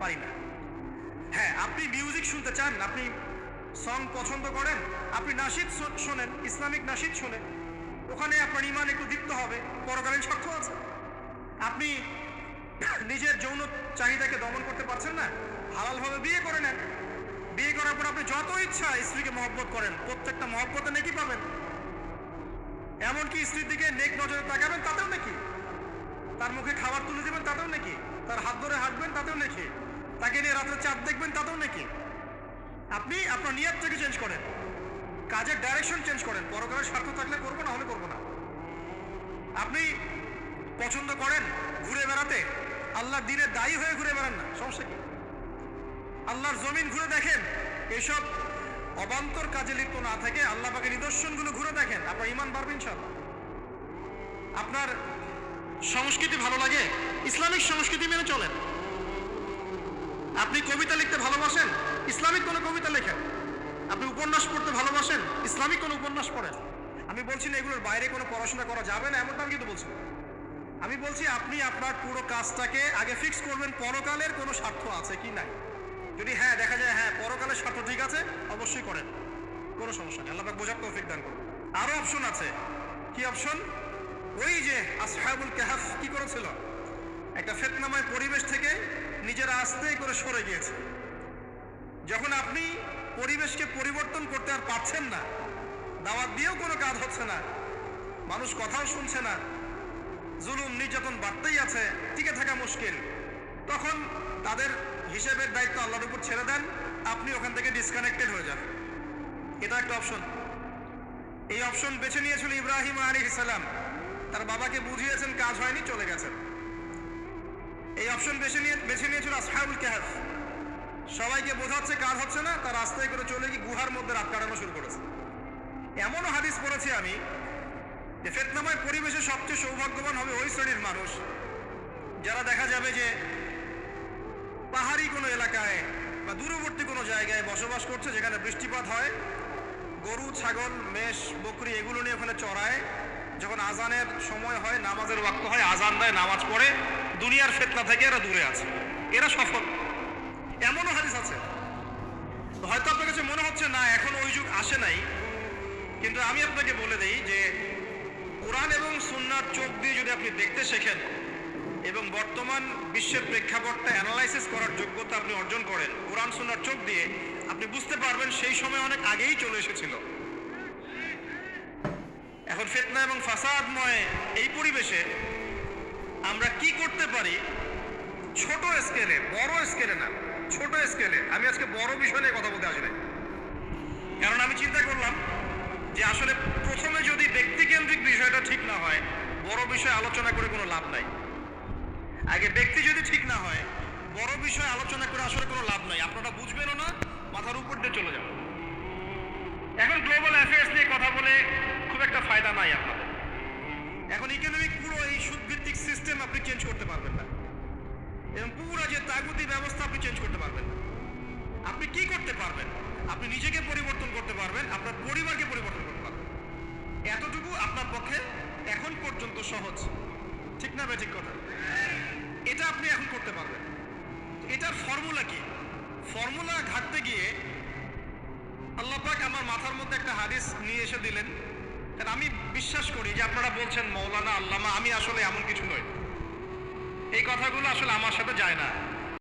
পারি না। হ্যাঁ, আপনি মিউজিক শুনতে চান, আপনি সং পছন্দ করেন, আপনি নাশিদ শোনেন, ইসলামিক নাশিদ শোনেন, ওখানে আপনার ইমান একটু দীপ্ত হবে, পরকালীন সাক্ষ্য আছে। আপনি নিজের যৌন চাহিদাকে দমন করতে পারছেন না, হালালভাবে বিয়ে করে নেন। বিয়ে করার পর আপনি যত ইচ্ছা স্ত্রীকে মহব্বত করেন, প্রত্যেকটা মহব্বতে নেকি পাবেন। এমনকি স্ত্রীর দিকে নেক নজরে তাকাবেন, তাতেও নাকি। তার মুখে খাবার তুলে দেবেন, তাতেও নাকি। তার হাত ধরে হাঁটবেন, তাতেও নাকি। তাকে নিয়ে রাত্রে চাঁদ দেখবেন, তাতেও নাকি। আপনি আপনার নিয়তটাকে চেঞ্জ করেন, কাজের ডাইরেকশন চেঞ্জ করেন। পরকালের স্বার্থ থাকলে করবো, না হলে করবো না। আপনি পছন্দ করেন ঘুরে বেড়াতে, আল্লাহর দিনের দায়ী হয়ে ঘুরে বেড়ান না, সমস্যা কি? আল্লাহর জমিন ঘুরে দেখেন, এসব অবান্তর কাজে লিপ্ত না থেকে আল্লাহ পাকের নিদর্শনগুলো ঘুরে দেখেন, আপনার ঈমান বাড়বে ইনশাআল্লাহ। আপনার সংস্কৃতি ভালো লাগে, ইসলামিক সংস্কৃতি মেনে চলেন। আপনি কবিতা লিখতে ভালোবাসেন, ইসলামিক কোনো কবিতা লেখেন। আপনি উপন্যাস পড়তে ভালোবাসেন, ইসলামিক কোনো উপন্যাস পড়েন। আমি বলছি না এগুলোর বাইরে কোনো পড়াশোনা করা যাবে না, এমনটা আমি কিন্তু বলছি। আমি বলছি আপনি আপনার পুরো কাজটাকে আগে ফিক্স করবেন, পরকালের কোনো স্বার্থ আছে কি নাই। যদি হ্যাঁ দেখা যায় হ্যাঁ পরকালের স্বার্থ ঠিক আছে, অবশ্যই করেন, কোনো সমস্যা নেই। আল্লাহ পাক বোঝার তৌফিক দান করুন। আরো অপশন আছে। কি অপশন? ওই যে আসহাবুল কাহফ কি করেছিল, একটা ফিতনাময় পরিবেশ থেকে নিজেরা আস্তে করে সরে গিয়েছে। যখন আপনি পরিবেশকে পরিবর্তন করতে আর পারছেন না, দাওয়াত দিয়েও কোনো কাজ হচ্ছে না, মানুষ কথাও শুনছে না, জুলুম নির্যাতন বাড়তেই আছে, টিকে থাকা মুশকিল, তখন তাদের হিসেবের দায়িত্ব আল্লাহর উপর ছেড়ে দেন, আপনি ওখান থেকে ডিসকানেক্টেড হয়ে যান। এটা একটা অপশন। এই অপশন বেছে নিয়েছিল ইব্রাহিম আলাইহিস সালাম। তার বাবাকে বুঝিয়েছেন, কাজ হয়নি, চলে গেছেন। এই অপশন বেছে নিয়েছিল আসহাবুল কাহফ। সবাইকে বোঝাচ্ছে কাজ হচ্ছে না, তার রাস্তায় করে চলে গিয়ে গুহার মধ্যে রাত কাটানো শুরু করেছে। এমনও হাদিস পড়েছি আমি যে ফিতনাময় পরিবেশে সবচেয়ে সৌভাগ্যবান হবে ওই শ্রেণীর মানুষ যারা দেখা যাবে যে পাহাড়ি কোনো এলাকায় বা দূরবর্তী কোনো জায়গায় বসবাস করছে, যেখানে বৃষ্টিপাত হয়, গরু ছাগল মেষ বকরি এগুলো নিয়ে ওখানে চড়ায়। যখন আজানের সময় হয়, নামাজের ওয়াক্ত হয়, আজান দেয়, নামাজ পড়ে, দুনিয়ার ফিতনা থেকে এরা দূরে আছে, এরা সফল। এমনও হাদিস আছে। হয়তো আপনার কাছে মনে হচ্ছে না এখন ওই যুগ আসে নাই, কিন্তু আমি আপনাকে বলে দেই যে কোরআন এবং সুন্নাহর চোখ দিয়ে যদি আপনি দেখতে শেখেন এবং বর্তমান বিশ্বের প্রেক্ষাপটটা অ্যানালাইসিস করার যোগ্যতা আপনি অর্জন করেন কোরআন সুন্নাহর চোখ দিয়ে, আপনি বুঝতে পারবেন সেই সময় অনেক আগেই চলে এসেছিল। এখন ফিতনা এবং ফাসাদময় এই পরিবেশে আমরা কি করতে পারি, ছোট স্কেলে, বড় স্কেলে না, ছোট স্কেলে। আমি আজকে বড় বিষয় নিয়ে কথা বলতে আসি নাই, কারণ আমি চিন্তা করলাম যে আসলে প্রথমে যদি ব্যক্তিকেন্দ্রিক বিষয়টা ঠিক না হয়, বড় বিষয় আলোচনা করে কোনো লাভ নাই। আগে ব্যক্তি যদি ঠিক না হয়, বড় বিষয় আলোচনা করে আসলে কোনো লাভ নাই। আপনারা বুঝবেনও না, মাথার উপর দিয়ে চলে যাবে। এখন গ্লোবাল অ্যাফেয়ার্স নিয়ে কথা বলে খুব একটা ফায়দা নাই আপনাদের। এখন ইকোনমিক পুরো এই সুদভিত্তিক সিস্টেম আপনি চেঞ্জ করতে পারবেন না, এবং পুরো যে তাগুতি ব্যবস্থা আপনি চেঞ্জ করতে পারবেন না। আপনি কি করতে পারবেন? আপনি নিজেকে পরিবর্তন করতে পারবেন, আপনার পরিবারকে পরিবর্তন করতে পারবেন। এতটুকু আপনার পক্ষে এখন পর্যন্ত সহজ, ঠিক না ঠিক কথা? এটা আপনি এখন করতে পারবেন। এটার ফর্মুলা কি? ফর্মুলা ঘাটতে গিয়ে আল্লাহ পাক আমার মাথার মধ্যে একটা হাদিস নিয়ে এসে দিলেন। কারণ আমি বিশ্বাস করি যে আপনারা বলছেন মৌলানা আল্লামা, আমি আসলে এমন কিছু নই, এই কথাগুলো আসলে আমার সাথে যায় না।